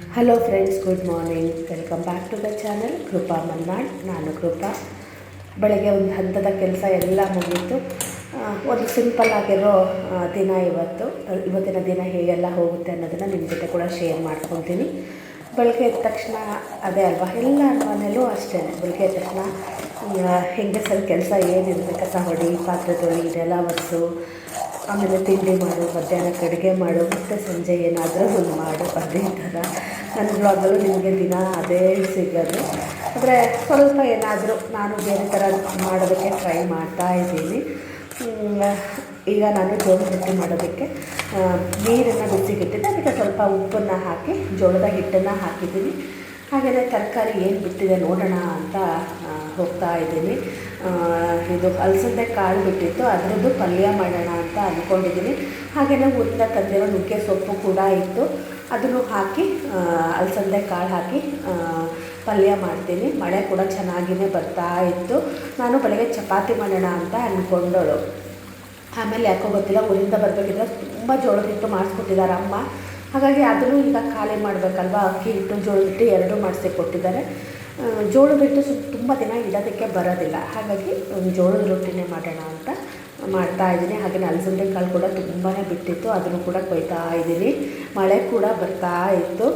Hello friends, good morning. Welcome back to the channel Krupa Malnad. ನಾನು ಕೃಪಾ. ಬೆಳಗ್ಗೆ ಒಂದು ಹಂತದ ಕೆಲಸ ಎಲ್ಲ ಮುಗೀತು. ಒಂದು ಸಿಂಪಲ್ ಆಗಿರೋ ದಿನ ಇವತ್ತಿನ ದಿನ ಹೇಗೆಲ್ಲ ಹೋಗುತ್ತೆ ಅನ್ನೋದನ್ನು ನಿಮ್ಮ ಜೊತೆ ಕೂಡ ಶೇರ್ ಮಾಡ್ಕೊತೀನಿ. ಬೆಳಗ್ಗೆ ಎದ್ದ ತಕ್ಷಣ ಅದೇ ಅಲ್ವಾ, ಎಲ್ಲರ ಮನೇಲೂ ಅಷ್ಟೇ. ಬೆಳಗ್ಗೆ ಎದ್ದ ತಕ್ಷಣ ಹೆಂಗಸರ ಕೆಲಸ ಏನಿರುತ್ತೆ, ಕಸ ಹೊಡಿ, ಪಾತ್ರೆ ತೊಳಿ, ಇದೆಲ್ಲ ಒರೆಸು, ಆಮೇಲೆ ತಿಂಡಿ ಮಾಡು, ಮಧ್ಯಾಹ್ನಕ್ಕೆ ಅಡುಗೆ ಮಾಡು, ಮತ್ತು ಸಂಜೆ ಏನಾದರೂ ಒಂದು ಮಾಡು. ಅದೇ ಥರ ನನ್ನ ಬ್ಲಾಗಲ್ಲೂ ನಿಮಗೆ ದಿನ ಅದೇ ಸಿಗೋದು. ಆದರೆ ಸ್ವಲ್ಪ ಏನಾದರೂ ನಾನು ಬೇರೆ ಥರ ಮಾಡೋದಕ್ಕೆ ಟ್ರೈ ಮಾಡ್ತಾಯಿದ್ದೀನಿ. ಈಗ ನಾನು ಜೋಳದ ರೊಟ್ಟಿ ಮಾಡೋದಕ್ಕೆ ನೀರನ್ನು ಬಿಸಿಗಿಟ್ಟಿದ್ದೆ. ಅದಕ್ಕೆ ಸ್ವಲ್ಪ ಉಪ್ಪನ್ನು ಹಾಕಿ ಜೋಳದ ಹಿಟ್ಟನ್ನು ಹಾಕಿದ್ದೀನಿ. ಹಾಗೆಯೇ ತರಕಾರಿ ಏನು ಬಿಟ್ಟಿದೆ ನೋಡೋಣ ಅಂತ ಹೋಗ್ತಾ ಇದ್ದೀನಿ. ಇದು ಅಲಸಂದೆ ಕಾಳು ಬಿಟ್ಟಿತ್ತು, ಅದರದ್ದು ಪಲ್ಯ ಮಾಡೋಣ ಅಂತ ಅಂದ್ಕೊಂಡಿದ್ದೀನಿ. ಹಾಗೆಯೇ ಊರಿಂದ ತಂದಿರೋ ನುಗ್ಗೆ ಸೊಪ್ಪು ಕೂಡ ಇತ್ತು, ಅದನ್ನು ಹಾಕಿ ಅಲಸಂದೆ ಕಾಳು ಹಾಕಿ ಪಲ್ಯ ಮಾಡ್ತೀನಿ. ಮಳೆ ಕೂಡ ಚೆನ್ನಾಗಿಯೇ ಬರ್ತಾ ಇತ್ತು. ನಾನು ಬೆಳಗ್ಗೆ ಚಪಾತಿ ಮಾಡೋಣ ಅಂತ ಅಂದ್ಕೊಂಡಳು. ಆಮೇಲೆ ಯಾಕೋ ಗೊತ್ತಿಲ್ಲ, ಊರಿಂದ ಬರಬೇಕಿದ್ರೆ ತುಂಬ ಜೋಳದ ಹಿಟ್ಟು ಮಾಡಿಸ್ಕೊಟ್ಟಿದ್ದಾರೆ ಅಮ್ಮ. ಹಾಗಾಗಿ ಅದನ್ನು ಈಗ ಖಾಲಿ ಮಾಡಬೇಕಲ್ವ, ಅಕ್ಕಿ ಹಿಟ್ಟು ಜೋಳದ ಹಿಟ್ಟು ಎರಡೂ ಮಾಡಿಸಿ ಕೊಟ್ಟಿದ್ದಾರೆ. ಜೋಳದ ಹಿಟ್ಟು ತುಂಬ ದಿನ ಇಡೋದಕ್ಕೆ ಬರೋದಿಲ್ಲ. ಹಾಗಾಗಿ ಜೋಳದ ರೊಟ್ಟಿನೇ ಮಾಡೋಣ ಅಂತ ಮಾಡ್ತಾಯಿದ್ದೀನಿ. ಹಾಗೆಯೇ ಅಲಸಂದೆ ಕಾಳು ಕೂಡ ತುಂಬಾ ಬಿಟ್ಟಿತ್ತು, ಅದನ್ನು ಕೂಡ ಕೊಯ್ತಾ ಇದ್ದೀನಿ. ಮಳೆ ಕೂಡ ಬರ್ತಾ ಇತ್ತು.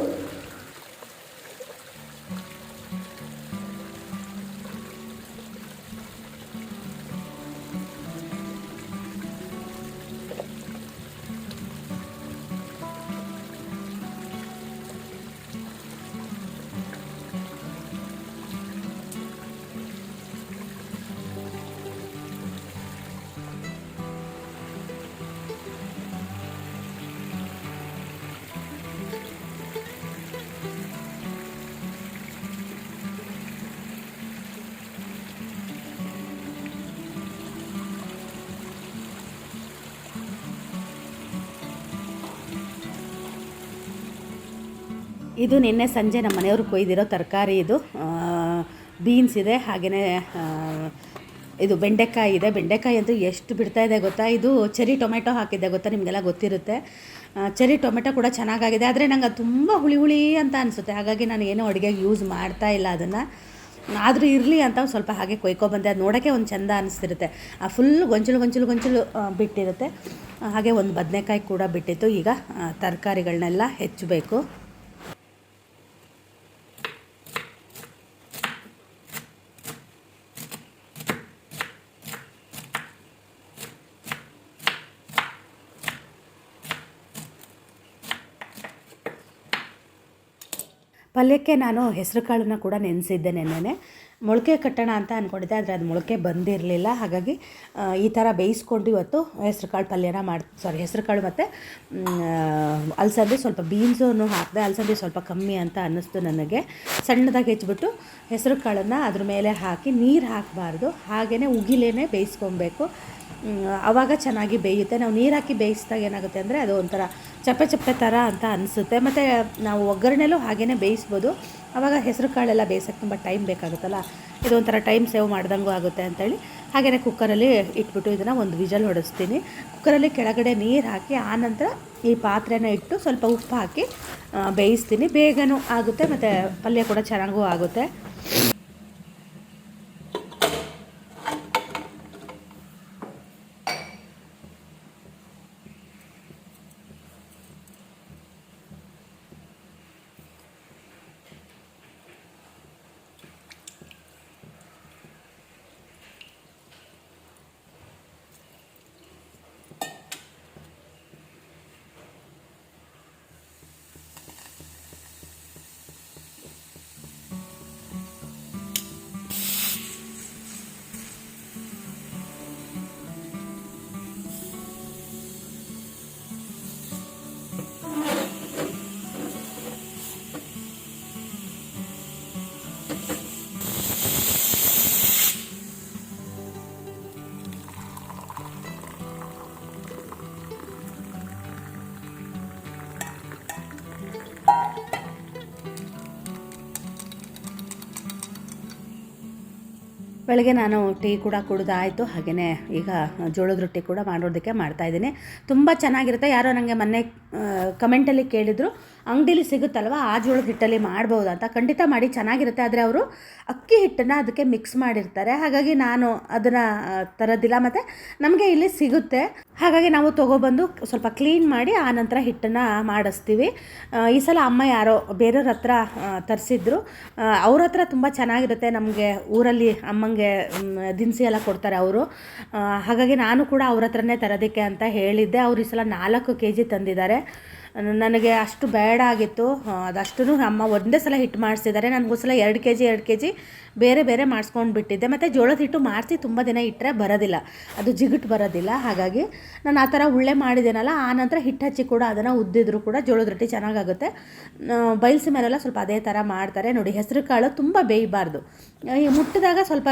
ಇದು ನಿನ್ನೆ ಸಂಜೆ ನಮ್ಮ ಮನೆಯವರು ಕೊಯ್ದಿರೋ ತರಕಾರಿ. ಇದು ಬೀನ್ಸ್ ಇದೆ, ಹಾಗೆಯೇ ಇದು ಬೆಂಡೆಕಾಯಿ ಇದೆ. ಬೆಂಡೆಕಾಯಿ ಅಂತೂ ಎಷ್ಟು ಬಿಡ್ತಾಯಿದೆ ಗೊತ್ತಾ. ಇದು ಚೆರಿ ಟೊಮೆಟೊ ಹಾಕಿದ್ದೆ ಗೊತ್ತಾ, ನಿಮಗೆಲ್ಲ ಗೊತ್ತಿರುತ್ತೆ. ಚೆರಿ ಟೊಮೆಟೊ ಕೂಡ ಚೆನ್ನಾಗಾಗಿದೆ, ಆದರೆ ನಂಗೆ ಅದು ತುಂಬ ಹುಳಿ ಅಂತ ಅನಿಸುತ್ತೆ. ಹಾಗಾಗಿ ನಾನು ಏನೂ ಅಡುಗೆಗೆ ಯೂಸ್ ಮಾಡ್ತಾಯಿಲ್ಲ ಅದನ್ನು. ಆದರೂ ಇರಲಿ ಅಂತ ಸ್ವಲ್ಪ ಹಾಗೆ ಕೊಯ್ಕೊಬಂದೆ. ಅದು ನೋಡೋಕ್ಕೆ ಒಂದು ಚೆಂದ ಅನಿಸ್ತಿರುತ್ತೆ. ಫುಲ್ ಗೊಂಚಲು ಬಿಟ್ಟಿರುತ್ತೆ. ಹಾಗೆ ಒಂದು ಬದನೆಕಾಯಿ ಕೂಡ ಬಿಟ್ಟಿತ್ತು. ಈಗ ತರಕಾರಿಗಳನ್ನೆಲ್ಲ ಹೆಚ್ಚಬೇಕು. ಪಲ್ಯಕ್ಕೆ ನಾನು ಹೆಸರು ಕಾಳನ್ನು ಕೂಡ ನೆನೆಸಿದ್ದೆ ನೆನ್ನೆ. ಮೊಳಕೆ ಕಟ್ಟೋಣ ಅಂತ ಅಂದ್ಕೊಂಡಿದ್ದೆ, ಆದರೆ ಅದು ಮೊಳಕೆ ಬಂದಿರಲಿಲ್ಲ. ಹಾಗಾಗಿ ಈ ಥರ ಬೇಯಿಸ್ಕೊಂಡು ಇವತ್ತು ಹೆಸರು ಕಾಳು ಪಲ್ಯನ ಹೆಸರು ಕಾಳು ಮತ್ತು ಅಲಸಂದೆ, ಸ್ವಲ್ಪ ಬೀನ್ಸನ್ನು ಹಾಕಿದೆ. ಅಲಸಂದೆ ಸ್ವಲ್ಪ ಕಮ್ಮಿ ಅಂತ ಅನ್ನಿಸ್ತು ನನಗೆ. ಸಣ್ಣದಾಗಿ ಹೆಚ್ಚಿಬಿಟ್ಟು ಹೆಸರು ಕಾಳನ್ನು ಅದ್ರ ಮೇಲೆ ಹಾಕಿ, ನೀರು ಹಾಕಬಾರ್ದು, ಹಾಗೆಯೇ ಉಗಿಲೇನೆ ಬೇಯಿಸ್ಕೊಬೇಕು. ಆವಾಗ ಚೆನ್ನಾಗಿ ಬೇಯುತ್ತೆ. ನಾವು ನೀರು ಹಾಕಿ ಬೇಯಿಸಿದಾಗ ಏನಾಗುತ್ತೆ ಅಂದರೆ ಅದು ಒಂಥರ ಚಪ್ಪೆ ಥರ ಅಂತ ಅನಿಸುತ್ತೆ. ಮತ್ತು ನಾವು ಒಗ್ಗರಣೆಲೂ ಹಾಗೆಯೇ ಬೇಯಿಸ್ಬೋದು. ಆವಾಗ ಹೆಸರು ಕಾಳೆಲ್ಲ ಬೇಯಿಸೋಕ್ಕೆ ತುಂಬ ಟೈಮ್ ಬೇಕಾಗುತ್ತಲ್ಲ, ಇದು ಒಂಥರ ಟೈಮ್ ಸೇವ್ ಮಾಡ್ದಂಗೂ ಆಗುತ್ತೆ ಅಂತೇಳಿ ಹಾಗೆಯೇ ಕುಕ್ಕರಲ್ಲಿ ಇಟ್ಬಿಟ್ಟು ಇದನ್ನು ಒಂದು ವಿಜಲ್ ಹೊಡೆಸ್ತೀನಿ. ಕುಕ್ಕರಲ್ಲಿ ಕೆಳಗಡೆ ನೀರು ಹಾಕಿ ಆನಂತರ ಈ ಪಾತ್ರೆನ ಇಟ್ಟು ಸ್ವಲ್ಪ ಉಪ್ಪು ಹಾಕಿ ಬೇಯಿಸ್ತೀನಿ. ಬೇಗನೂ ಆಗುತ್ತೆ ಮತ್ತು ಪಲ್ಯ ಕೂಡ ಚೆನ್ನಾಗೂ ಆಗುತ್ತೆ. ಬೆಳಗ್ಗೆ ನಾನು ಟೀ ಕೂಡ ಕುಡಿದಾಯಿತು. ಹಾಗೆಯೇ ಈಗ ಜೋಳದ ರೊಟ್ಟಿ ಕೂಡ ಮಾಡೋದಕ್ಕೆ ಮಾಡ್ತಾಯಿದ್ದೀನಿ. ತುಂಬ ಚೆನ್ನಾಗಿರುತ್ತೆ. ಯಾರೋ ನನಗೆ ಮೊನ್ನೆ ಕಮೆಂಟಲ್ಲಿ ಕೇಳಿದರು, ಅಂಗಡೀಲಿ ಸಿಗುತ್ತಲ್ವ ಆ ಜೋಳದ ಹಿಟ್ಟಲ್ಲಿ ಮಾಡ್ಬೋದು ಅಂತ. ಖಂಡಿತ ಮಾಡಿ, ಚೆನ್ನಾಗಿರುತ್ತೆ. ಆದರೆ ಅವರು ಅಕ್ಕಿ ಹಿಟ್ಟನ್ನು ಅದಕ್ಕೆ ಮಿಕ್ಸ್ ಮಾಡಿರ್ತಾರೆ, ಹಾಗಾಗಿ ನಾನು ಅದನ್ನು ತರೋದಿಲ್ಲ. ಮತ್ತು ನಮಗೆ ಇಲ್ಲಿ ಸಿಗುತ್ತೆ, ಹಾಗಾಗಿ ನಾವು ತೊಗೊಬಂದು ಸ್ವಲ್ಪ ಕ್ಲೀನ್ ಮಾಡಿ ಆನಂತರ ಹಿಟ್ಟನ್ನು ಮಾಡಿಸ್ತೀವಿ. ಈ ಸಲ ಅಮ್ಮ ಯಾರೋ ಬೇರೆಯವ್ರ ಹತ್ರ ತರಿಸಿದ್ರು, ಅವ್ರ ಹತ್ರ ತುಂಬ ಚೆನ್ನಾಗಿರುತ್ತೆ. ನಮಗೆ ಊರಲ್ಲಿ ಅಮ್ಮಂಗೆ ದಿನಸಿ ಎಲ್ಲ ಕೊಡ್ತಾರೆ ಅವರು, ಹಾಗಾಗಿ ನಾನು ಕೂಡ ಅವ್ರ ಹತ್ರನೇ ತರೋದಕ್ಕೆ ಅಂತ ಹೇಳಿದ್ದೆ. ಅವ್ರು ಈ ಸಲ 4 kg ತಂದಿದ್ದಾರೆ. ನನಗೆ ಅಷ್ಟು ಬೇಡ ಆಗಿತ್ತು, ಅದಷ್ಟು ಅಮ್ಮ ಒಂದೇ ಸಲ ಹಿಟ್ಟು ಮಾಡಿಸಿದ್ದಾರೆ. ನನಗೋಸ್ಕರ 2 kg ಬೇರೆ ಬೇರೆ ಮಾಡಿಸ್ಕೊಂಡು ಬಿಟ್ಟಿದ್ದೆ. ಮತ್ತು ಜೋಳದ ಹಿಟ್ಟು ಮಾಡಿಸಿ ತುಂಬ ದಿನ ಇಟ್ಟರೆ ಬರೋದಿಲ್ಲ, ಅದು ಜಿಗುಟು ಬರೋದಿಲ್ಲ. ಹಾಗಾಗಿ ನಾನು ಆ ಥರ ಉಳ್ಳೆ ಮಾಡಿದ್ದೇನಲ್ಲ, ಆನಂತರ ಹಿಟ್ಟು ಹಚ್ಚಿ ಕೂಡ ಅದನ್ನು ಉದ್ದಿದ್ರು ಕೂಡ ಜೋಳದ ರೊಟ್ಟಿ ಚೆನ್ನಾಗಾಗುತ್ತೆ. ಬಯಲಿಸಿ ಮೇಲೆಲ್ಲ ಸ್ವಲ್ಪ ಅದೇ ಥರ ಮಾಡ್ತಾರೆ ನೋಡಿ. ಹೆಸರು ಕಾಳು ತುಂಬ ಬೇಯಬಾರ್ದು, ಮುಟ್ಟಿದಾಗ ಸ್ವಲ್ಪ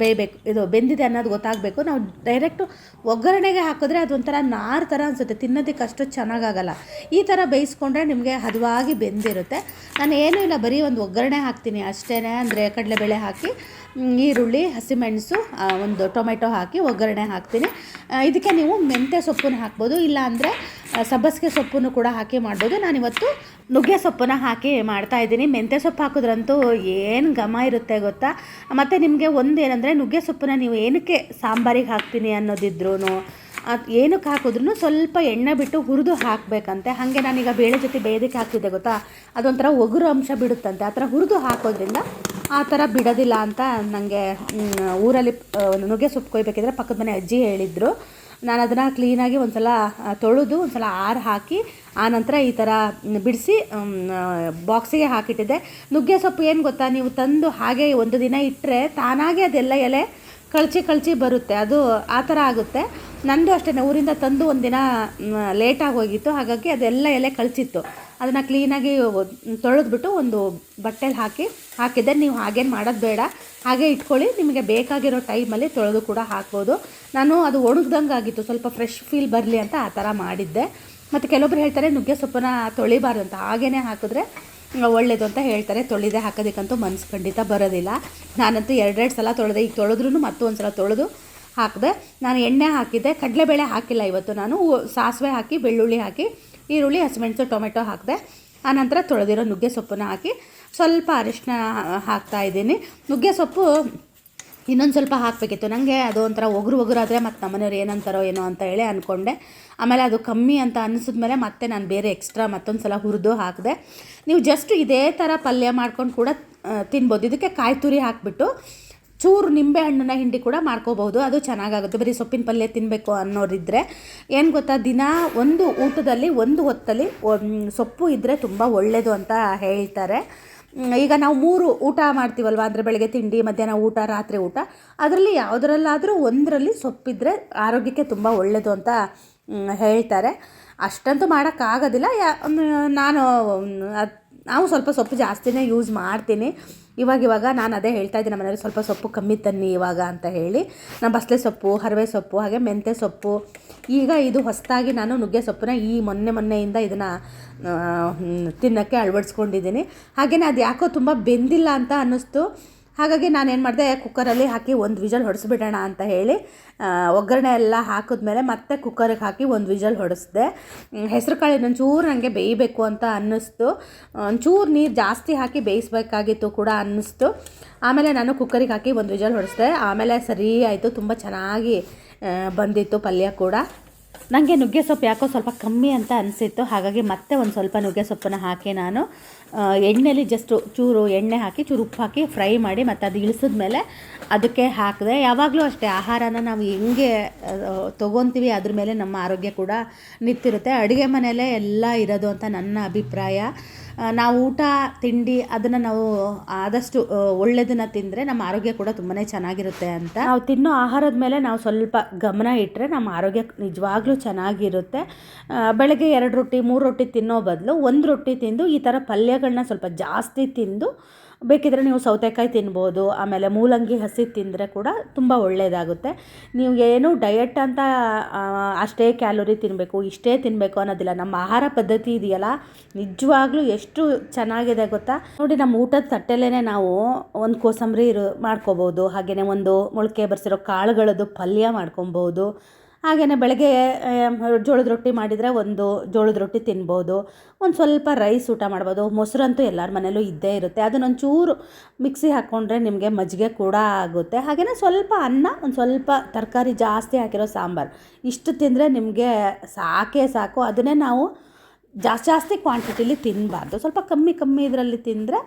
ಬೇಯಬೇಕು, ಇದು ಬೆಂದಿದೆ ಅನ್ನೋದು ಗೊತ್ತಾಗಬೇಕು. ನಾವು ಡೈರೆಕ್ಟು ಒಗ್ಗರಣೆಗೆ ಹಾಕಿದ್ರೆ ಅದೊಂಥರ ನಾರು ಥರ ಅನಿಸುತ್ತೆ, ತಿನ್ನೋದಕ್ಕೆ ಅಷ್ಟು ಚೆನ್ನಾಗಾಗಲ್ಲ. ಈ ಥರ ಬೇಯಿಸ್ಕೊಂಡ್ರೆ ನಿಮಗೆ ಹದವಾಗಿ ಬೆಂದಿರುತ್ತೆ. ನಾನು ಏನೂ ಇಲ್ಲ, ಬರೀ ಒಂದು ಒಗ್ಗರಣೆ ಹಾಕ್ತೀನಿ ಅಷ್ಟೇ. ಅಂದರೆ ಕಡಲೆಬೇಳೆ ಹಾಕಿ, ಈರುಳ್ಳಿ, ಹಸಿಮೆಣಸು, ಒಂದು ಟೊಮೆಟೊ ಹಾಕಿ ಒಗ್ಗರಣೆ ಹಾಕ್ತೀನಿ. ಇದಕ್ಕೆ ನೀವು ಮೆಂತ್ಯ ಸೊಪ್ಪನ್ನು ಹಾಕ್ಬೋದು, ಇಲ್ಲ ಅಂದರೆ ಸಬ್ಬಸಿಗೆ ಸೊಪ್ಪನ್ನು ಕೂಡ ಹಾಕಿ ಮಾಡ್ಬೋದು. ನಾನಿವತ್ತು ನುಗ್ಗೆ ಸೊಪ್ಪನ್ನು ಹಾಕಿ ಮಾಡ್ತಾಯಿದ್ದೀನಿ. ಮೆಂತ್ಯ ಸೊಪ್ಪು ಹಾಕಿದ್ರಂತೂ ಏನು ಘಮ ಇರುತ್ತೆ ಗೊತ್ತಾ. ಮತ್ತು ನಿಮಗೆ ಒಂದು ಏನಂದರೆ, ನುಗ್ಗೆ ಸೊಪ್ಪನ್ನು ನೀವು ಏನಕ್ಕೆ ಸಾಂಬಾರಿಗೆ ಹಾಕ್ತೀನಿ ಅನ್ನೋದಿದ್ರೂ, ಏನಕ್ಕೆ ಹಾಕಿದ್ರೂ ಸ್ವಲ್ಪ ಎಣ್ಣೆ ಬಿಟ್ಟು ಹುರಿದು ಹಾಕಬೇಕಂತೆ. ಹಾಗೆ ನಾನೀಗ ಬೇಳೆ ಜೊತೆ ಬೇಯೋದಕ್ಕೆ ಹಾಕ್ತಿದ್ದೆ ಗೊತ್ತಾ, ಅದೊಂಥರ ಒಗರು ಅಂಶ ಬಿಡುತ್ತಂತೆ. ಆ ಥರ ಹುರಿದು ಹಾಕೋದ್ರಿಂದ ಆ ಥರ ಬಿಡೋದಿಲ್ಲ ಅಂತ ನನಗೆ ಊರಲ್ಲಿ ನುಗ್ಗೆ ಸೊಪ್ಪು ಕೊಯ್ಬೇಕಿದ್ರೆ ಪಕ್ಕದ ಮನೆ ಅಜ್ಜಿ ಹೇಳಿದರು. ನಾನು ಅದನ್ನು ಕ್ಲೀನಾಗಿ ಒಂದು ಸಲ ತೊಳೆದು ಒಂದು ಸಲ ಆರು ಹಾಕಿ ಆನಂತರ ಈ ಥರ ಬಿಡಿಸಿ ಬಾಕ್ಸಿಗೆ ಹಾಕಿಟ್ಟಿದ್ದೆ. ನುಗ್ಗೆ ಸೊಪ್ಪು ಏನು ಗೊತ್ತಾ, ನೀವು ತಂದು ಹಾಗೆ ಒಂದು ದಿನ ಇಟ್ಟರೆ ತಾನಾಗೆ ಅದೆಲ್ಲ ಎಲೆ ಕಳಚಿ ಬರುತ್ತೆ, ಅದು ಆ ಥರ ಆಗುತ್ತೆ. ನಂದು ಅಷ್ಟೇ, ಊರಿಂದ ತಂದು ಒಂದಿನ ಲೇಟಾಗಿ ಹೋಗಿತ್ತು, ಹಾಗಾಗಿ ಅದೆಲ್ಲ ಎಲೆ ಕಳಚಿತ್ತು. ಅದನ್ನು ಕ್ಲೀನಾಗಿ ತೊಳೆದ್ಬಿಟ್ಟು ಒಂದು ಬಟ್ಟೆಲಿ ಹಾಕಿದ್ದೆ. ನೀವು ಹಾಗೇನು ಮಾಡೋದು ಬೇಡ, ಹಾಗೆ ಇಟ್ಕೊಳ್ಳಿ, ನಿಮಗೆ ಬೇಕಾಗಿರೋ ಟೈಮಲ್ಲಿ ತೊಳೆದು ಕೂಡ ಹಾಕ್ಬೋದು. ನಾನು ಅದು ಒಣಗ್ದಂಗೆ ಆಗಿತ್ತು, ಸ್ವಲ್ಪ ಫ್ರೆಶ್ ಫೀಲ್ ಬರಲಿ ಅಂತ ಆ ಥರ ಮಾಡಿದ್ದೆ. ಮತ್ತು ಕೆಲವೊಬ್ರು ಹೇಳ್ತಾರೆ ನುಗ್ಗೆ ಸೊಪ್ಪನ್ನು ತೊಳಿಬಾರ್ದು ಅಂತ, ಹಾಗೇ ಹಾಕಿದ್ರೆ ಒಳ್ಳೆಯದು ಅಂತ ಹೇಳ್ತಾರೆ. ತೊಳೆದೇ ಹಾಕೋದಕ್ಕಂತೂ ಮನಸ್ಸು ಖಂಡಿತ ಬರೋದಿಲ್ಲ. ನಾನಂತೂ 2 ಸಲ ತೊಳೆದೆ, ಈಗ ತೊಳೆದ್ರೂ ಮತ್ತೊಂದು ಸಲ ತೊಳೆದು ಹಾಕಿದೆ. ನಾನು ಎಣ್ಣೆ ಹಾಕಿದ್ದೆ, ಕಡಲೆಬೇಳೆ ಹಾಕಿಲ್ಲ ಇವತ್ತು. ನಾನು ಸಾಸಿವೆ ಹಾಕಿ, ಬೆಳ್ಳುಳ್ಳಿ ಹಾಕಿ, ಈರುಳ್ಳಿ, ಹಸಿಮೆಣಸು, ಟೊಮೆಟೊ ಹಾಕಿದೆ. ಆನಂತರ ತೊಳೆದಿರೋ ನುಗ್ಗೆ ಸೊಪ್ಪನ್ನು ಹಾಕಿ ಸ್ವಲ್ಪ ಅರಿಶಿನ ಹಾಕ್ತಾಯಿದ್ದೀನಿ. ನುಗ್ಗೆ ಸೊಪ್ಪು ಇನ್ನೊಂದು ಸ್ವಲ್ಪ ಹಾಕಬೇಕಿತ್ತು, ನನಗೆ ಅದು ಒಂಥರ ಒಗರಾದರೆ ಮತ್ತು ನಮ್ಮನೆಯವ್ರು ಏನಂತಾರೋ ಏನೋ ಅಂತ ಹೇಳಿ ಅಂದ್ಕೊಂಡೆ. ಆಮೇಲೆ ಅದು ಕಮ್ಮಿ ಅಂತ ಅನಿಸಿದ್ಮೇಲೆ ಮತ್ತೆ ನಾನು ಬೇರೆ ಎಕ್ಸ್ಟ್ರಾ ಮತ್ತೊಂದು ಸಲ ಹುರಿದು ಹಾಕಿದೆ. ನೀವು ಜಸ್ಟ್ ಇದೇ ಥರ ಪಲ್ಯ ಮಾಡ್ಕೊಂಡು ಕೂಡ ತಿನ್ಬೋದು. ಇದಕ್ಕೆ ಕಾಯಿ ತುರಿ ಹಾಕಿಬಿಟ್ಟು ಚೂರು ನಿಂಬೆ ಹಣ್ಣನ್ನ ಹಿಂಡಿ ಕೂಡ ಮಾಡ್ಕೋಬೋದು, ಅದು ಚೆನ್ನಾಗಾಗುತ್ತೆ. ಬರೀ ಸೊಪ್ಪಿನ ಪಲ್ಯ ತಿನ್ನಬೇಕು ಅನ್ನೋರಿದ್ದರೆ ಏನು ಗೊತ್ತಾ, ದಿನ ಒಂದು ಊಟದಲ್ಲಿ ಒಂದು ಹೊತ್ತಲ್ಲಿ ಸೊಪ್ಪು ಇದ್ದರೆ ತುಂಬ ಒಳ್ಳೆಯದು ಅಂತ ಹೇಳ್ತಾರೆ. ಈಗ ನಾವು 3 ಊಟ ಮಾಡ್ತೀವಲ್ವ, ಅಂದರೆ ಬೆಳಗ್ಗೆ ತಿಂಡಿ, ಮಧ್ಯಾಹ್ನ ಊಟ, ರಾತ್ರಿ ಊಟ, ಅದರಲ್ಲಿ ಯಾವುದರಲ್ಲಾದರೂ ಒಂದರಲ್ಲಿ ಸೊಪ್ಪಿದ್ದರೆ ಆರೋಗ್ಯಕ್ಕೆ ತುಂಬ ಒಳ್ಳೆಯದು ಅಂತ ಹೇಳ್ತಾರೆ. ಅಷ್ಟಂತೂ ಮಾಡೋಕ್ಕಾಗೋದಿಲ್ಲ. ನಾವು ಸ್ವಲ್ಪ ಸೊಪ್ಪು ಜಾಸ್ತಿನೇ ಯೂಸ್ ಮಾಡ್ತೀನಿ. ಇವಾಗ ನಾನು ಅದೇ ಹೇಳ್ತಾ ಇದ್ದೀನಿ, ಮನೇಲಿ ಸ್ವಲ್ಪ ಸೊಪ್ಪು ಕಮ್ಮಿ ತನ್ನಿ ಇವಾಗ ಅಂತ ಹೇಳಿ. ನಾನು ಬಸಳೆ ಸೊಪ್ಪು, ಹರವೆ ಸೊಪ್ಪು, ಹಾಗೆ ಮೆಂತ್ಯ ಸೊಪ್ಪು, ಈಗ ಇದು ಹೊಸದಾಗಿ ನಾನು ನುಗ್ಗೆ ಸೊಪ್ಪನ್ನ ಈ ಮೊನ್ನೆಯಿಂದ ಇದನ್ನು ತಿನ್ನೋಕ್ಕೆ ಅಳವಡಿಸ್ಕೊಂಡಿದ್ದೀನಿ. ಹಾಗೆಯೇ ಅದು ಯಾಕೋ ತುಂಬ ಬೆಂದಿಲ್ಲ ಅಂತ ಅನ್ನಿಸ್ತು. ಹಾಗಾಗಿ ನಾನೇನು ಮಾಡಿದೆ, ಕುಕ್ಕರಲ್ಲಿ ಹಾಕಿ 1 ವಿಷಲ್ ಹೊಡೆಸ್ಬಿಡೋಣ ಅಂತ ಹೇಳಿ ಒಗ್ಗರಣೆ ಎಲ್ಲ ಹಾಕಿದ್ಮೇಲೆ ಮತ್ತೆ ಕುಕ್ಕರಿಗೆ ಹಾಕಿ 1 ವಿಷಲ್ ಹೊಡೆಸ್ದೆ. ಹೆಸರು ಕಾಳು ಒಂಚೂರು ನನಗೆ ಬೇಯಬೇಕು ಅಂತ ಅನ್ನಿಸ್ತು, ಒಂಚೂರು ನೀರು ಜಾಸ್ತಿ ಹಾಕಿ ಬೇಯಿಸ್ಬೇಕಾಗಿತ್ತು ಕೂಡ ಅನ್ನಿಸ್ತು. ಆಮೇಲೆ ನಾನು ಕುಕ್ಕರಿಗೆ ಹಾಕಿ 1 ವಿಷಲ್ ಹೊಡೆಸ್ದೆ. ಆಮೇಲೆ ಸರಿ ಆಯಿತು, ತುಂಬ ಚೆನ್ನಾಗಿ ಬಂದಿತ್ತು ಪಲ್ಯ ಕೂಡ. ನನಗೆ ನುಗ್ಗೆ ಸೊಪ್ಪು ಯಾಕೋ ಸ್ವಲ್ಪ ಕಮ್ಮಿ ಅಂತ ಅನಿಸಿತ್ತು, ಹಾಗಾಗಿ ಮತ್ತೆ ಒಂದು ಸ್ವಲ್ಪ ನುಗ್ಗೆ ಸೊಪ್ಪನ್ನು ಹಾಕಿ ನಾನು ಎಣ್ಣೆಲಿ ಜಸ್ಟ್ ಚೂರು ಎಣ್ಣೆ ಹಾಕಿ ಚೂರು ಉಪ್ಪು ಹಾಕಿ ಫ್ರೈ ಮಾಡಿ ಮತ್ತು ಅದು ಇಳಿಸಿದ್ಮೇಲೆ ಅದಕ್ಕೆ ಹಾಕಿದೆ. ಯಾವಾಗಲೂ ಅಷ್ಟೇ, ಆಹಾರನ ನಾವು ಹೆಂಗೆ ತೊಗೊತೀವಿ ಅದ್ರ ಮೇಲೆ ನಮ್ಮ ಆರೋಗ್ಯ ಕೂಡ ನಿಂತಿರುತ್ತೆ. ಅಡುಗೆ ಮನೆಯಲ್ಲೇ ಎಲ್ಲ ಇರೋದು ಅಂತ ನನ್ನ ಅಭಿಪ್ರಾಯ. ನಾವು ಊಟ ತಿಂಡಿ ಅದನ್ನು ನಾವು ಆದಷ್ಟು ಒಳ್ಳೆಯದನ್ನು ತಿಂದರೆ ನಮ್ಮ ಆರೋಗ್ಯ ಕೂಡ ತುಂಬಾ ಚೆನ್ನಾಗಿರುತ್ತೆ ಅಂತ. ನಾವು ತಿನ್ನೋ ಆಹಾರದ ಮೇಲೆ ನಾವು ಸ್ವಲ್ಪ ಗಮನ ಇಟ್ಟರೆ ನಮ್ಮ ಆರೋಗ್ಯ ನಿಜವಾಗ್ಲೂ ಚೆನ್ನಾಗಿರುತ್ತೆ. ಬೆಳಗ್ಗೆ 2 ರೊಟ್ಟಿ 3 ರೊಟ್ಟಿ ತಿನ್ನೋ ಬದಲು 1 ರೊಟ್ಟಿ ತಿಂದು ಈ ಥರ ಪಲ್ಯಗಳನ್ನ ಸ್ವಲ್ಪ ಜಾಸ್ತಿ ತಿಂದು, ಬೇಕಿದ್ರೆ ನೀವು ಸೌತೆಕಾಯಿ ತಿನ್ಬೋದು, ಆಮೇಲೆ ಮೂಲಂಗಿ ಹಸಿ ತಿಂದರೆ ಕೂಡ ತುಂಬ ಒಳ್ಳೆಯದಾಗುತ್ತೆ. ನೀವು ಏನು ಡಯಟ್ ಅಂತ ಅಷ್ಟೇ ಕ್ಯಾಲೋರಿ ತಿನ್ನಬೇಕು, ಇಷ್ಟೇ ತಿನ್ನಬೇಕು ಅನ್ನೋದಿಲ್ಲ. ನಮ್ಮ ಆಹಾರ ಪದ್ಧತಿ ಇದೆಯಲ್ಲ, ನಿಜವಾಗ್ಲೂ ಎಷ್ಟು ಚೆನ್ನಾಗಿದೆ ಗೊತ್ತಾ. ನೋಡಿ, ನಮ್ಮ ಊಟದ ತಟ್ಟೆಲೇ ನಾವು ಒಂದು ಕೋಸಂಬರಿ ಮಾಡ್ಕೋಬೋದು, ಹಾಗೆಯೇ ಒಂದು ಮೊಳಕೆ ಬರ್ಸಿರೋ ಕಾಳುಗಳದ್ದು ಪಲ್ಯ ಮಾಡ್ಕೊಬೋದು, ಹಾಗೆಯೇ ಬೆಳಗ್ಗೆ ಜೋಳದ ರೊಟ್ಟಿ ಮಾಡಿದರೆ ಒಂದು ಜೋಳದ ರೊಟ್ಟಿ ತಿನ್ಬೋದು, ಒಂದು ಸ್ವಲ್ಪ ರೈಸ್ ಊಟ ಮಾಡ್ಬೋದು. ಮೊಸರಂತೂ ಎಲ್ಲರ ಮನೇಲೂ ಇದ್ದೇ ಇರುತ್ತೆ. ಅದನ್ನೊಂಚೂರು ಮಿಕ್ಸಿ ಹಾಕ್ಕೊಂಡ್ರೆ ನಿಮಗೆ ಮಜ್ಜಿಗೆ ಕೂಡ ಆಗುತ್ತೆ. ಹಾಗೆಯೇ ಸ್ವಲ್ಪ ಅನ್ನ, ಒಂದು ಸ್ವಲ್ಪ ತರಕಾರಿ ಜಾಸ್ತಿ ಹಾಕಿರೋ ಸಾಂಬಾರು, ಇಷ್ಟು ತಿಂದರೆ ನಿಮಗೆ ಸಾಕೇ ಸಾಕು. ಅದನ್ನೇ ನಾವು ಜಾಸ್ತಿ ಕ್ವಾಂಟಿಟಿಲಿ ತಿನ್ನಬಾರ್ದು, ಸ್ವಲ್ಪ ಕಮ್ಮಿ ಇದರಲ್ಲಿ ತಿಂದರೆ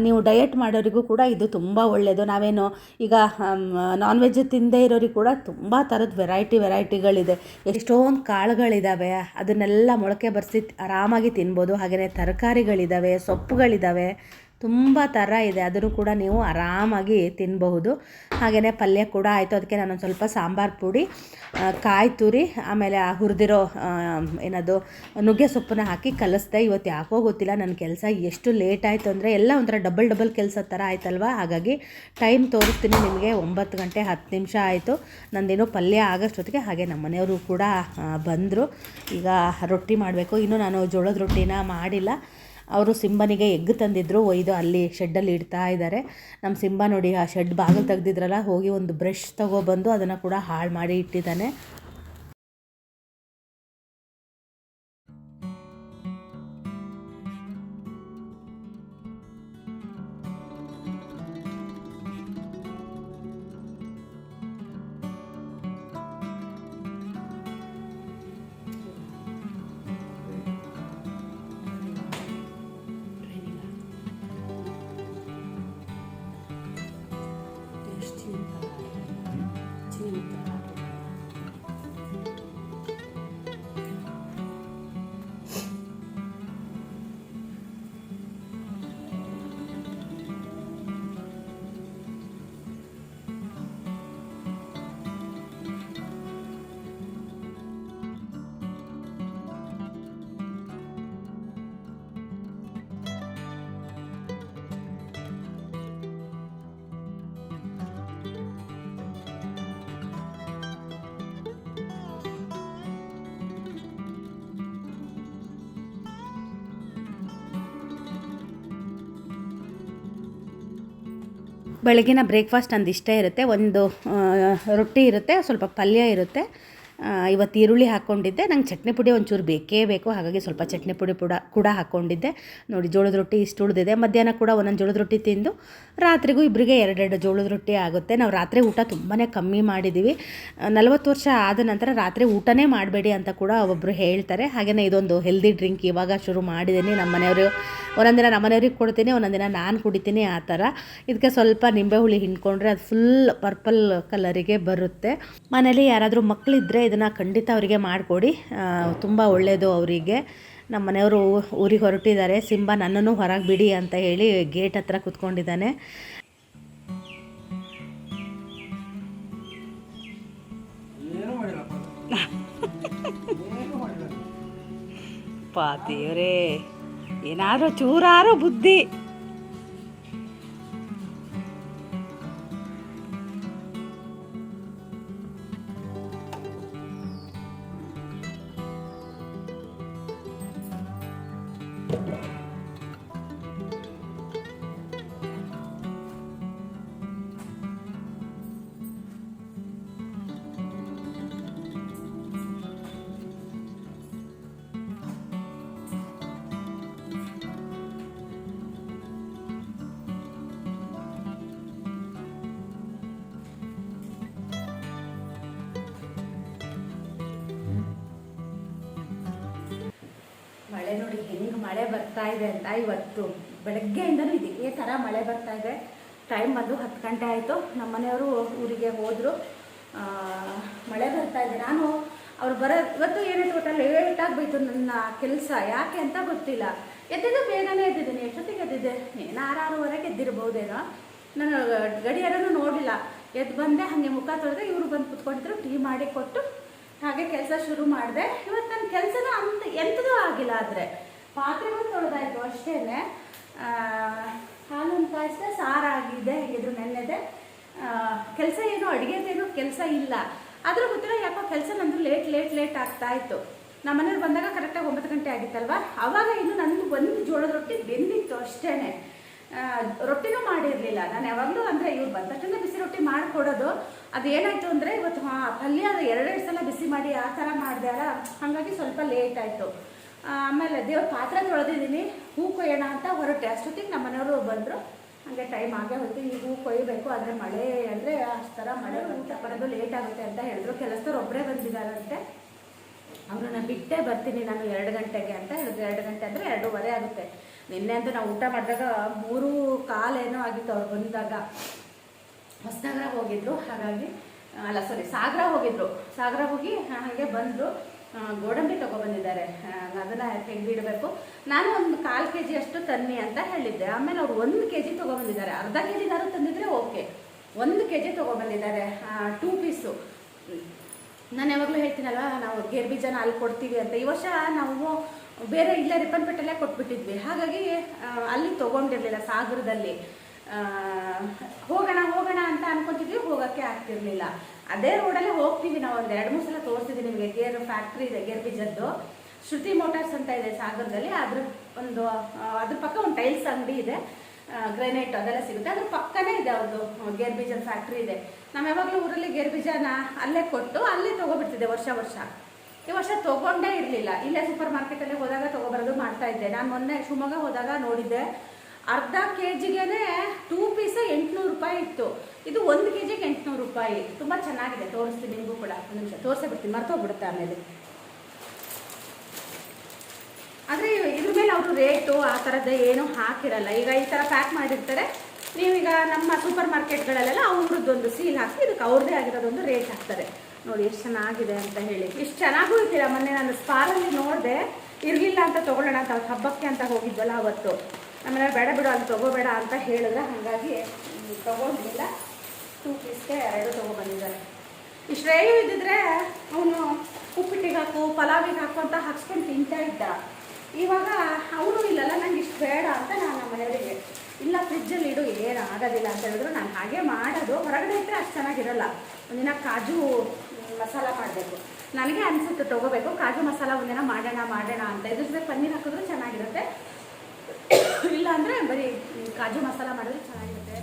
ನೀವು ಡಯಟ್ ಮಾಡೋರಿಗೂ ಕೂಡ ಇದು ತುಂಬ ಒಳ್ಳೆಯದು. ನಾವೇನು ಈಗ ನಾನ್ ವೆಜ್ ತಿಂದೇ ಇರೋರಿಗೆ ಕೂಡ ತುಂಬ ಥರದ ವೆರೈಟಿಗಳಿದೆ, ಎಷ್ಟೊಂದು ಕಾಳುಗಳಿದ್ದಾವೆ, ಅದನ್ನೆಲ್ಲ ಮೊಳಕೆ ಬರೆಸಿ ಆರಾಮಾಗಿ ತಿನ್ಬೋದು. ಹಾಗೆಯೇ ತರಕಾರಿಗಳಿದ್ದಾವೆ, ಸೊಪ್ಪುಗಳಿದ್ದಾವೆ, ತುಂಬ ಥರ ಇದೆ, ಅದನ್ನು ಕೂಡ ನೀವು ಆರಾಮಾಗಿ ತಿನ್ನಬಹುದು. ಹಾಗೆಯೇ ಪಲ್ಯ ಕೂಡ ಆಯಿತು. ಅದಕ್ಕೆ ನಾನೊಂದು ಸ್ವಲ್ಪ ಸಾಂಬಾರು ಪುಡಿ, ಕಾಯಿ ತುರಿ, ಆಮೇಲೆ ಆ ಹುರಿದಿರೋ ಏನದು ನುಗ್ಗೆ ಸೊಪ್ಪನ್ನ ಹಾಕಿ ಕಲಿಸ್ದೆ. ಇವತ್ತು ಯಾಕೋ ಗೊತ್ತಿಲ್ಲ ನನ್ನ ಕೆಲಸ ಎಷ್ಟು ಲೇಟ್ ಆಯಿತು ಅಂದರೆ ಎಲ್ಲ ಒಂಥರ ಡಬಲ್ ಕೆಲಸ ಥರ ಆಯ್ತಲ್ವ. ಹಾಗಾಗಿ ಟೈಮ್ ತೋರಿಸ್ತೀನಿ ನಿಮಗೆ. 9 ಗಂಟೆ 10 ನಿಮಿಷ ಆಯಿತು ನಂದೇನೋ ಪಲ್ಯ ಆಗೋಷ್ಟೊತ್ತಿಗೆ. ಹಾಗೆ ನಮ್ಮ ಮನೆಯವರು ಕೂಡ ಬಂದರು. ಈಗ ರೊಟ್ಟಿ ಮಾಡಬೇಕು. ಇನ್ನೂ ನಾನು ಜೋಳದ ರೊಟ್ಟಿನ ಮಾಡಿಲ್ಲ. ಅವರು ಸಿಂಬನಿಗೆ ಎಗ್ ತಂದಿದ್ದರು, ಒಯ್ದು ಅಲ್ಲಿ ಶೆಡ್ಡಲ್ಲಿ ಇಡ್ತಾ ಇದ್ದಾರೆ. ನಮ್ಮ ಸಿಂಬ ನೋಡಿ ಆ ಶೆಡ್ ಬಾಗಿಲು ತೆಗೆದಿದ್ರಲ್ಲ, ಹೋಗಿ ಒಂದು ಬ್ರಷ್ ತೊಗೊಬಂದು ಅದನ್ನು ಕೂಡ ಹಾಳು ಮಾಡಿ ಇಟ್ಟಿದ್ದಾನೆ. ಬೆಳಗಿನ ಬ್ರೇಕ್ಫಾಸ್ಟ್ ಅಂದಿಷ್ಟೇ ಇರುತ್ತೆ. ಒಂದು ರೊಟ್ಟಿ ಇರುತ್ತೆ, ಸ್ವಲ್ಪ ಪಲ್ಯ ಇರುತ್ತೆ. ಇವತ್ತು ಈರುಳ್ಳಿ ಹಾಕ್ಕೊಂಡಿದ್ದೆ. ನಂಗೆ ಚಟ್ನಿ ಪುಡಿ ಒಂಚೂರು ಬೇಕೇ ಬೇಕು, ಹಾಗಾಗಿ ಸ್ವಲ್ಪ ಚಟ್ನಿ ಪುಡಿ ಕೂಡ ಹಾಕ್ಕೊಂಡಿದ್ದೆ. ನೋಡಿ ಜೋಳದ ರೊಟ್ಟಿ ಇಷ್ಟು ಉಳಿದಿದೆ. ಮಧ್ಯಾಹ್ನ ಕೂಡ ಒಂದೊಂದು ಜೋಳದ ರೊಟ್ಟಿ ತಿಂದು ರಾತ್ರಿಗೂ ಇಬ್ಬರಿಗೆ 2 ಜೋಳದ ರೊಟ್ಟಿ ಆಗುತ್ತೆ. ನಾವು ರಾತ್ರಿ ಊಟ ತುಂಬಾ ಕಮ್ಮಿ ಮಾಡಿದ್ದೀವಿ. 40 ವರ್ಷ ಆದ ನಂತರ ರಾತ್ರಿ ಊಟನೇ ಮಾಡಬೇಡಿ ಅಂತ ಕೂಡ ಒಬ್ಬರು ಹೇಳ್ತಾರೆ. ಹಾಗೆಯೇ ಇದೊಂದು ಹೆಲ್ದಿ ಡ್ರಿಂಕ್ ಇವಾಗ ಶುರು ಮಾಡಿದ್ದೀನಿ. ನಮ್ಮ ಮನೆಯವರು ಒಂದೊಂದಿನ ನಮ್ಮ ಮನೆಯವ್ರಿಗೆ ಕೊಡ್ತೀನಿ, ಒಂದೊಂದಿನ ನಾನು ಕುಡಿತೀನಿ, ಆ ಥರ. ಇದಕ್ಕೆ ಸ್ವಲ್ಪ ನಿಂಬೆ ಹುಳಿ ಹಿಂಡ್ಕೊಂಡ್ರೆ ಅದು ಫುಲ್ ಪರ್ಪಲ್ ಕಲರಿಗೆ ಬರುತ್ತೆ. ಮನೇಲಿ ಯಾರಾದರೂ ಮಕ್ಕಳಿದ್ದರೆ ಇದನ್ನು ಖಂಡಿತ ಅವರಿಗೆ ಮಾಡಿಕೊಡಿ, ತುಂಬ ಒಳ್ಳೆಯದು ಅವರಿಗೆ. ನಮ್ಮ ಮನೆಯವರು ಊರಿಗೆ ಹೊರಟಿದ್ದಾರೆ. ಸಿಂಬ ನನ್ನನ್ನು ಹೊರಗೆ ಬಿಡಿ ಅಂತ ಹೇಳಿ ಗೇಟ್ ಹತ್ರ ಕೂತ್ಕೊಂಡಿದ್ದಾನೆ. ಪಾತಿಯವರೇ, ಏನಾದರೂ ಚೂರಾರು ಬುದ್ಧಿ. ಮಳೆ ನೋಡಿ ಹೆಂಗೆ ಮಳೆ ಬರ್ತಾ ಇದೆ ಅಂತ. ಇವತ್ತು ಬೆಳಗ್ಗೆಯಿಂದಲೂ ಇದೇ ಥರ ಮಳೆ ಬರ್ತಾ ಇದೆ. ಟೈಮ್ ಬಂದು 10 ಗಂಟೆ ಆಯಿತು. ನಮ್ಮ ಮನೆಯವರು ಊರಿಗೆ ಹೋದರು. ಮಳೆ ಬರ್ತಾ ಇದೆ. ನಾನು ಅವ್ರು ಇವತ್ತು ಏನಾಯ್ತು ಗೊತ್ತಾ, ಲೇಟಾಗಿ ಬೈತು ನನ್ನ ಕೆಲಸ. ಯಾಕೆ ಅಂತ ಗೊತ್ತಿಲ್ಲ. ಎದ್ದಿದ್ದು ಬೇಗನೆ ಎದ್ದಿದ್ದೀನಿ. ಎಷ್ಟೊತ್ತಿಗೆ ಎದ್ದಿದ್ದೆ? ಏನು 6-6:30 ಎದ್ದಿರ್ಬೋದೇನೋ. ನಾನು ಗಡಿಯಾರನೂ ನೋಡಿಲ್ಲ. ಎದ್ದು ಬಂದೆ, ಹಾಗೆ ಮುಖ ತೊಳೆದೆ. ಇವರು ಬಂದು ಕುತ್ಕೊಂಡಿದ್ರು, ಟೀ ಮಾಡಿ ಕೊಟ್ಟು ಹಾಗೆ ಕೆಲಸ ಶುರು ಮಾಡಿದೆ. ಇವತ್ತು ನನ್ನ ಕೆಲಸನೂ ಎಂಥದೂ ಆಗಿಲ್ಲ. ಆದರೆ ಪಾತ್ರೆಗಳು ತೊಳೆದಾಯಿತು ಅಷ್ಟೇ. ಹಾಲನ್ನು ಕಾಯಿಸಿದೆ, ಸಾರಾಗಿದೆ, ಹೇಗಿದ್ರು ನೆನ್ನೆದೆ. ಕೆಲಸ ಏನೋ ಅಡುಗೆದೇನೋ ಕೆಲಸ ಇಲ್ಲ. ಆದರೂ ಗೊತ್ತಿಲ್ಲ ಯಾಕೋ ಕೆಲಸ ನಂದು ಲೇಟ್ ಆಗ್ತಾಯಿತ್ತು. ನಮ್ಮ ಮನೇಲಿ ಬಂದಾಗ ಕರೆಕ್ಟಾಗಿ 9 ಗಂಟೆ ಆಗಿತ್ತಲ್ವ. ಆವಾಗ ಇನ್ನು ನನಗೆ ಒಂದು ಜೋಳದ ರೊಟ್ಟಿ ಬೆಂದಿತ್ತು ಅಷ್ಟೇ. ರೊಟ್ಟಿನೂ ಮಾಡಿರಲಿಲ್ಲ ನಾನು ಯಾವಾಗಲೂ. ಅಂದರೆ ಇವ್ರು ಬಂದ ತಕ್ಷಣ ಬಿಸಿ ರೊಟ್ಟಿ ಮಾಡಿಕೊಡೋದು. ಅದು ಏನಾಯಿತು ಅಂದರೆ ಇವತ್ತು ಪಲ್ಯ ಅದು ಎರಡೆರಡು ಸಲ ಬಿಸಿ ಮಾಡಿ ಆ ಥರ ಮಾಡಿದೆ ಅಲ್ಲ, ಹಾಗಾಗಿ ಸ್ವಲ್ಪ ಲೇಟ್ ಆಯಿತು. ಆಮೇಲೆ ದೇವ್ರ ಪಾತ್ರೆ ತೊಳೆದಿದ್ದೀನಿ, ಹೂ ಕೊಯ್ಯೋಣ ಅಂತ ಹೊರಟೆ. ಅಷ್ಟೊತ್ತಿಗೆ ನಮ್ಮ ಮನೆಯವರು ಬಂದರು. ಹಾಗೆ ಟೈಮ್ ಆಗೇ ಹೋಯ್ತು. ಈಗ ಹೂ ಕೊಯ್ಯಬೇಕು, ಆದರೆ ಮಳೆ ಅಂದರೆ ಅಷ್ಟು ಥರ ಮಳೆ ಊಟ ಬರೋದು ಲೇಟ್ ಆಗುತ್ತೆ ಅಂತ ಹೇಳಿದ್ರು. ಕೆಲಸದವ್ರು ಒಬ್ಬರೇ ಬಂದಿದ್ದಾರಂತೆ. ಅವ್ರನ್ನ ಬಿಟ್ಟೇ ಬರ್ತೀನಿ ನಾನು 2 ಗಂಟೆಗೆ ಅಂತ ಹೇಳಿದ್ರು. 2 ಗಂಟೆ ಅಂದರೆ 2:15 ಆಗುತ್ತೆ. ನಿನ್ನೆ ಅಂತೂ ನಾವು ಊಟ ಮಾಡಿದಾಗ 3:15 ಏನೋ ಆಗಿತ್ತು ಅವ್ರು ಬಂದಾಗ. ಹೊಸನಗರ ಹೋಗಿದ್ರು, ಹಾಗಾಗಿ ಅಲ್ಲ ಸಾರಿ ಸಾಗರ ಹೋಗಿದ್ರು. ಸಾಗರ ಹೋಗಿ ಹಾಗೆ ಬಂದರು. ಗೋಡಂಬಿ ತೊಗೊಬಂದಿದ್ದಾರೆ, ಅದನ್ನು ತೆಗೆದಿಡಬೇಕು. ನಾನು ಒಂದು 1/4 kg ಅಷ್ಟು ತನ್ನಿ ಅಂತ ಹೇಳಿದ್ದೆ. ಆಮೇಲೆ ಅವ್ರು 1 kg ತೊಗೊಬಂದಿದ್ದಾರೆ. ಅರ್ಧ kg ತಂದಿದ್ರೆ ಓಕೆ, 1 kg ತೊಗೊಬಂದಿದ್ದಾರೆ. 2 ಪೀಸು. ನಾನು ಯಾವಾಗಲೂ ಹೇಳ್ತೀನಲ್ವ, ನಾವು ಗೇರು ಬೀಜನ ಅಲ್ಲಿ ಕೊಡ್ತೀವಿ ಅಂತ. ಈ ವರ್ಷ ನಾವು ಬೇರೆ ಇಲ್ಲೇ ರಿಪ್ಪನ್ಪೇಟೆಲ್ಲೇ ಕೊಟ್ಬಿಟ್ಟಿದ್ವಿ. ಹಾಗಾಗಿ ಅಲ್ಲಿ ತೊಗೊಂಡಿರಲಿಲ್ಲ. ಸಾಗರದಲ್ಲಿ ಹೋಗೋಣ ಅಂತ ಅನ್ಕೊತಿದ್ವಿ, ಹೋಗೋಕ್ಕೆ ಆಗ್ತಿರ್ಲಿಲ್ಲ. ಅದೇ ರೋಡಲ್ಲೇ ಹೋಗ್ತೀವಿ ನಾವು. ಒಂದು 2-3 ಸಲ ತೋರಿಸ್ತಿದ್ದೀನಿ ನಿಮಗೆ. ಗೇರ್ ಫ್ಯಾಕ್ಟ್ರಿ ಇದೆ, ಗೇರ್ ಬೀಜದ್ದು. ಶ್ರುತಿ ಮೋಟಾರ್ಸ್ ಅಂತ ಇದೆ ಸಾಗರದಲ್ಲಿ. ಅದ್ರ ಪಕ್ಕ ಒಂದು ಟೈಲ್ಸ್ ಅಂಗಡಿ ಇದೆ, ಗ್ರೆನೈಟ್ ಅದೆಲ್ಲ ಸಿಗುತ್ತೆ. ಅದ್ರ ಪಕ್ಕನೇ ಇದೆ ಅವ್ರದ್ದು ಗೇರ್ ಬೀಜದ ಫ್ಯಾಕ್ಟ್ರಿ ಇದೆ. ನಾವು ಯಾವಾಗಲೂ ಊರಲ್ಲಿ ಗೇರ್ ಬೀಜನ ಅಲ್ಲೇ ಕೊಟ್ಟು ಅಲ್ಲೇ ತೊಗೊಬಿಡ್ತಿದ್ದೆ ವರ್ಷ. ಈ ವರ್ಷ ತೊಗೊಂಡೇ ಇರಲಿಲ್ಲ. ಇಲ್ಲೇ ಸೂಪರ್ ಮಾರ್ಕೆಟಲ್ಲಿ ಹೋದಾಗ ತೊಗೊಬರೋದು ಮಾಡ್ತಾ ಇದ್ದೆ. ನಾನು ಮೊನ್ನೆ ಶಿವಮೊಗ್ಗ ಹೋದಾಗ ನೋಡಿದ್ದೆ, ಅರ್ಧ kgಗೆ 2 ಪೀಸ್ 800 ರೂಪಾಯಿ ಇತ್ತು. ಇದು 1 kgಗೆ 800 ರೂಪಾಯಿ. ತುಂಬ ಚೆನ್ನಾಗಿದೆ, ತೋರಿಸ್ತೀನಿ ನಿಮಗೂ ಕೂಡ. ಒಂದು ನಿಮಿಷ ತೋರಿಸೇ ಬಿಡ್ತೀನಿ, ಮರ್ತೋಗ್ಬಿಡುತ್ತೆ ಆಮೇಲೆ. ಆದರೆ ಇದ್ರ ಮೇಲೆ ಅವರು ರೇಟು ಆ ಥರದ್ದು ಏನೂ ಹಾಕಿರಲ್ಲ. ಈಗ ಈ ಥರ ಪ್ಯಾಕ್ ಮಾಡಿರ್ತಾರೆ. ನೀವೀಗ ನಮ್ಮ ಸೂಪರ್ ಮಾರ್ಕೆಟ್ಗಳಲ್ಲೆಲ್ಲ ಅವ್ರದ್ದೊಂದು ಸೀಲ್ ಹಾಕಿ ಇದಕ್ಕೆ ಅವ್ರದ್ದೇ ಆಗಿರೋದೊಂದು ರೇಟ್ ಹಾಕ್ತಾರೆ. ನೋಡಿ ಎಷ್ಟು ಚೆನ್ನಾಗಿದೆ ಅಂತ ಹೇಳಿ. ಇಷ್ಟು ಚೆನ್ನಾಗೂ ಇರ್ತೀರ. ಮೊನ್ನೆ ನಾನು ಸ್ಪಾರಲ್ಲಿ ನೋಡಿದೆ, ಇರಲಿಲ್ಲ ಅಂತ ತೊಗೊಳ್ಳೋಣ ಅಂತ. ಅವ್ರು ಹಬ್ಬಕ್ಕೆ ಅಂತ ಹೋಗಿದ್ವಲ್ಲ ಅವತ್ತು. ಆಮೇಲೆ ಬೇಡ ಬಿಡು ಅಲ್ಲಿ ತೊಗೋಬೇಡ ಅಂತ ಹೇಳಿದ್ರೆ, ಹಾಗಾಗಿ ತೊಗೊಂಡಿಲ್ಲ. 2 ಪೀಸ್ಗೆ 2 ತೊಗೊಬಂದಿದ್ದಾರೆ. ಈ ಶ್ರೇಯು ಇದ್ದಿದ್ರೆ ಅವನು ಉಪ್ಪಿಟ್ಟಿಗೆ ಹಾಕು, ಪಲಾವಿಗೆ ಹಾಕು ಅಂತ ಹಾಕ್ಸ್ಕೊಂಡು ತಿಂತಾ ಇದ್ದ. ಇವಾಗ ಅವನು ಇಲ್ಲಲ್ಲ, ನಂಗೆ ಇಷ್ಟು ಬೇಡ ಅಂತ ನಾನು ನಮ್ಮ ಮನೆಯವರಿಗೆ ಇಲ್ಲ ಫ್ರಿಜ್ಜಲ್ಲಿ ಇಡು, ಏನು ಆಗೋದಿಲ್ಲ ಅಂತ ಹೇಳಿದ್ರು. ನಾನು ಹಾಗೆ ಮಾಡೋದು. ಹೊರಗಡೆ ಇಟ್ಟರೆ ಅಷ್ಟು ಚೆನ್ನಾಗಿರಲ್ಲ. ಒಂದಿನ ಕಾಜು ಮಸಾಲ ಮಾಡಬೇಕು. ನನಗೆ ಅನಿಸುತ್ತೆ ತೊಗೋಬೇಕು ಕಾಜು ಮಸಾಲ ಒಂದಿನ ಮಾಡೋಣ ಅಂತ. ಇದ್ರ ಜೊತೆ ಪನ್ನೀರ್ ಹಾಕಿದ್ರು ಚೆನ್ನಾಗಿರುತ್ತೆ. ಇಲ್ಲ ಅಂದರೆ ಬರೀ ಕಾಜು ಮಸಾಲ ಮಾಡಿದ್ರೆ ಚೆನ್ನಾಗಿರುತ್ತೆ.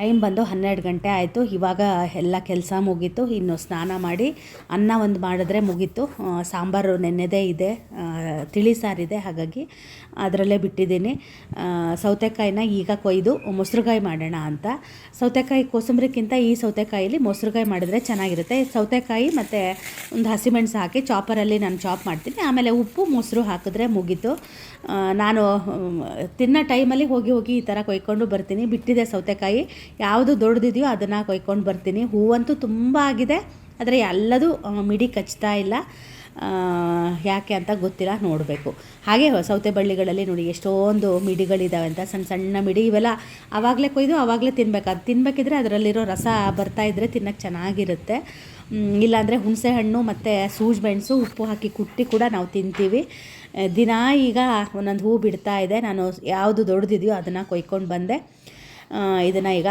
ಟೈಮ್ ಬಂದು 12 ಗಂಟೆ ಆಯಿತು. ಇವಾಗ ಎಲ್ಲ ಕೆಲಸ ಮುಗೀತು. ಇನ್ನು ಸ್ನಾನ ಮಾಡಿ ಅನ್ನ ಒಂದು ಮಾಡಿದ್ರೆ ಮುಗೀತು. ಸಾಂಬಾರು ನೆನ್ನೆದೇ ಇದೆ, ತಿಳಿ ಸಾರಿದೆ, ಹಾಗಾಗಿ ಅದರಲ್ಲೇ ಬಿಟ್ಟಿದ್ದೀನಿ. ಸೌತೆಕಾಯಿನ ಈಗ ಕೊಯ್ದು ಮೊಸರುಗಾಯಿ ಮಾಡೋಣ ಅಂತ. ಸೌತೆಕಾಯಿ ಕೋಸಂಬರಿಕ್ಕಿಂತ ಈ ಸೌತೆಕಾಯಲ್ಲಿ ಮೊಸರುಗಾಯಿ ಮಾಡಿದ್ರೆ ಚೆನ್ನಾಗಿರುತ್ತೆ. ಸೌತೆಕಾಯಿ ಮತ್ತು ಒಂದು ಹಸಿಮೆಣಸು ಹಾಕಿ ಚಾಪರಲ್ಲಿ ನಾನು ಚಾಪ್ ಮಾಡ್ತೀನಿ. ಆಮೇಲೆ ಉಪ್ಪು ಮೊಸರು ಹಾಕಿದ್ರೆ ಮುಗೀತು. ನಾನು ತಿನ್ನೋ ಟೈಮಲ್ಲಿ ಹೋಗಿ ಈ ಥರ ಕೊಯ್ಕೊಂಡು ಬರ್ತೀನಿ. ಬಿಟ್ಟಿದೆ ಸೌತೆಕಾಯಿ, ಯಾವುದು ದೊಡ್ಡದಿದೆಯೋ ಅದನ್ನು ಕೊಯ್ಕೊಂಡು ಬರ್ತೀನಿ. ಹೂವಂತೂ ತುಂಬ ಆಗಿದೆ, ಆದರೆ ಎಲ್ಲದೂ ಮಿಡಿ ಕಚ್ತಾ ಇಲ್ಲ. ಯಾಕೆ ಅಂತ ಗೊತ್ತಿಲ್ಲ, ನೋಡಬೇಕು. ಹಾಗೆ ಸೌತೆ ಬಳ್ಳಿಗಳಲ್ಲಿ ನೋಡಿ ಎಷ್ಟೊಂದು ಮಿಡಿಗಳಿದ್ದಾವೆ ಅಂತ, ಸಣ್ಣ ಸಣ್ಣ ಮಿಡಿ. ಇವೆಲ್ಲ ಆವಾಗಲೇ ಕೊಯ್ದು ಆವಾಗಲೇ ತಿನ್ಬೇಕು. ಅದು ತಿನ್ನಬೇಕಿದ್ರೆ ಅದರಲ್ಲಿರೋ ರಸ ಬರ್ತಾಯಿದ್ರೆ ತಿನ್ನೋಕ್ಕೆ ಚೆನ್ನಾಗಿರುತ್ತೆ. ಇಲ್ಲಾಂದರೆ ಹುಣಸೆ ಹಣ್ಣು ಮತ್ತು ಸೂಜಿ ಮೆಣಸು ಉಪ್ಪು ಹಾಕಿ ಕುಟ್ಟಿ ಕೂಡ ನಾವು ತಿಂತೀವಿ. ದಿನ ಈಗ ಒಂದೊಂದು ಹೂ ಬಿಡ್ತಾ ಇದೆ. ನಾನು ಯಾವುದು ದೊಡ್ಡದಿದೆಯೋ ಅದನ್ನು ಕೊಯ್ಕೊಂಡು ಬಂದೆ. ಇದನ್ನು ಈಗ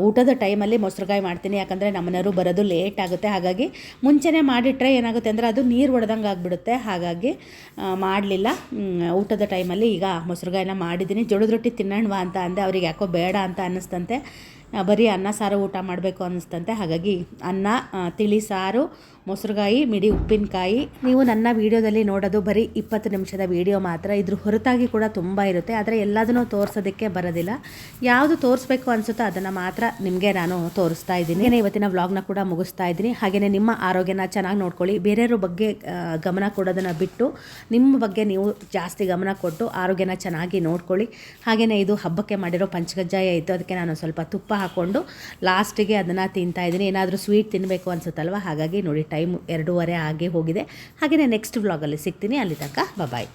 ಊಟದ ಟೈಮಲ್ಲಿ ಮೊಸರುಗಾಯಿ ಮಾಡ್ತೀನಿ. ಯಾಕಂದರೆ ನಮ್ಮನೆಯವರು ಬರೋದು ಲೇಟ್ ಆಗುತ್ತೆ. ಹಾಗಾಗಿ ಮುಂಚೆನೇ ಮಾಡಿಟ್ರೆ ಏನಾಗುತ್ತೆ ಅಂದರೆ ಅದು ನೀರು ಹೊಡೆದಂಗೆ ಆಗಿಬಿಡುತ್ತೆ. ಹಾಗಾಗಿ ಮಾಡಲಿಲ್ಲ. ಊಟದ ಟೈಮಲ್ಲಿ ಈಗ ಮೊಸರುಗಾಯಿನ ಮಾಡಿದ್ದೀನಿ. ಜೋಳದ ರೊಟ್ಟಿ ತಿನ್ನೋಣವಾ ಅಂತ ಅಂದೆ. ಅವ್ರಿಗೆ ಯಾಕೋ ಬೇಡ ಅಂತ ಅನ್ನಿಸ್ತಂತೆ. ಬರೀ ಅನ್ನ ಸಾರು ಊಟ ಮಾಡಬೇಕು ಅನ್ನಿಸ್ತಂತೆ. ಹಾಗಾಗಿ ಅನ್ನ, ತಿಳಿ ಸಾರು, ಮೊಸರುಗಾಯಿ, ಮಿಡಿ ಉಪ್ಪಿನಕಾಯಿ. ನೀವು ನನ್ನ ವೀಡಿಯೋದಲ್ಲಿ ನೋಡೋದು ಬರೀ 20 ನಿಮಿಷದ ವೀಡಿಯೋ ಮಾತ್ರ. ಇದ್ರ ಹೊರತಾಗಿ ಕೂಡ ತುಂಬ ಇರುತ್ತೆ, ಆದರೆ ಎಲ್ಲದನ್ನೂ ತೋರಿಸೋದಕ್ಕೆ ಬರೋದಿಲ್ಲ. ಯಾವುದು ತೋರಿಸ್ಬೇಕು ಅನಿಸುತ್ತೋ ಅದನ್ನು ಮಾತ್ರ ನಿಮಗೆ ನಾನು ತೋರಿಸ್ತಾ ಇದ್ದೀನಿ. ಇವತ್ತಿನ ವ್ಲಾಗ್ನ ಕೂಡ ಮುಗಿಸ್ತಾ ಇದ್ದೀನಿ. ಹಾಗೆಯೇ ನಿಮ್ಮ ಆರೋಗ್ಯನ ಚೆನ್ನಾಗಿ ನೋಡ್ಕೊಳ್ಳಿ. ಬೇರೆಯವ್ರ ಬಗ್ಗೆ ಗಮನ ಕೊಡೋದನ್ನು ಬಿಟ್ಟು ನಿಮ್ಮ ಬಗ್ಗೆ ನೀವು ಜಾಸ್ತಿ ಗಮನ ಕೊಟ್ಟು ಆರೋಗ್ಯನ ಚೆನ್ನಾಗಿ ನೋಡ್ಕೊಳ್ಳಿ. ಹಾಗೆಯೇ ಇದು ಹಬ್ಬಕ್ಕೆ ಮಾಡಿರೋ ಪಂಚಕಜ್ಜಾಯ ಇತ್ತು, ಅದಕ್ಕೆ ನಾನು ಸ್ವಲ್ಪ ತುಪ್ಪ ಹಾಕ್ಕೊಂಡು ಲಾಸ್ಟಿಗೆ ಅದನ್ನು ತಿಂತಾ ಇದ್ದೀನಿ. ಏನಾದರೂ ಸ್ವೀಟ್ ತಿನ್ನಬೇಕು ಅನಿಸುತ್ತಲ್ವ, ಹಾಗಾಗಿ ನೋಡಿ ಟೈಮ್ 2:30 ಆಗೇ ಹೋಗಿದೆ. ಹಾಗೆಯೇ ನೆಕ್ಸ್ಟ್ ವ್ಲಾಗಲ್ಲಿ ಸಿಗ್ತೀನಿ. ಅಲ್ಲಿ ತನಕ ಬಾಯ್.